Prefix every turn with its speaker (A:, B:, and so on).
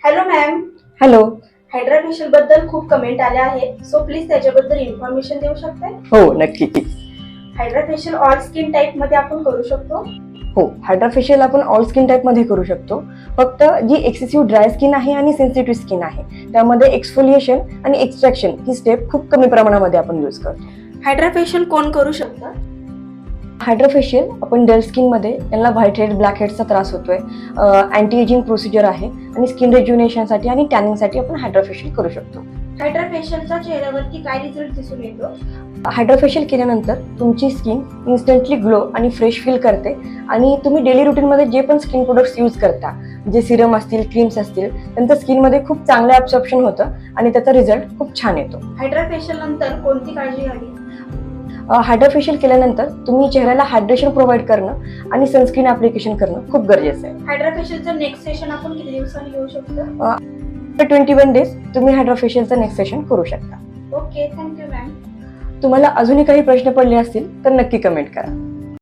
A: Hello ma'am.
B: Hello.
A: Hydra facial बद्दल खूप comment आल्या आहेत, सो प्लीज त्याच्याबद्दल इन्फॉर्मेशन देऊ शकताय?
B: हो नक्की.
A: Hydra facial all skin type मध्ये आपण करू शकतो?
B: हो, हायड्रा फेशियल आपण ऑल स्किन टाइप मध्ये करू शकतो. फक्त जी एक्सेसिव्ह ड्राय स्किन आहे आणि सेन्सिटिव्ह स्किन आहे त्यामध्ये एक्सफोलिएशन आणि एक्स्ट्रॅक्शन ही स्टेप खूप कमी प्रमाणामध्ये आपण यूज करतो.
A: हायड्रा फेशियल कोण करू शकतं?
B: हायड्रा फेशियल आपण डल स्किनमध्ये यांना व्हाईट हेड ब्लॅक हेडचा त्रास होतोय, अँटी एजिंग प्रोसिजर आहे आणि स्किन रेज्युनेशनसाठी आणि टॅनिंगसाठी आपण हायड्रा फेशियल करू शकतो.
A: हायड्रा फेशियलचा चेहऱ्यावरती काय रिझल्ट दिसून येतो?
B: हायड्रा फेशियल केल्यानंतर तुमची स्किन इन्स्टंटली ग्लो आणि फ्रेश फील करते आणि तुम्ही डेली रुटीनमध्ये जे पण स्किन प्रोडक्ट्स यूज करता, जे सिरम असतील, क्रीम्स असतील, त्यांचं स्किनमध्ये खूप चांगलं ॲब्सॉर्प्शन होतं आणि त्याचा रिझल्ट खूप छान येतो.
A: हायड्रा फेशियल नंतर कोणती काळजी घ्यावी?
B: हायड्रा फेशियल केल्यानंतर तुम्ही चेहऱ्याला हायड्रेशन प्रोव्हाइड करणं आणि सनस्क्रीन ॲप्लिकेशन करणं खूप गरजेचं आहे.
A: हायड्रा फेशियलचं नेक्स्ट सेशन आपण किती दिवसांनी घेऊ शकतो?
B: 21 डेज तुम्ही हायड्रा फेशियलचं नेक्स्ट सेशन करू शकता.
A: Okay, thank you ma'am.
B: तुम्हाला अजूनही काही प्रश्न पडले असतील तर नक्की कमेंट करा.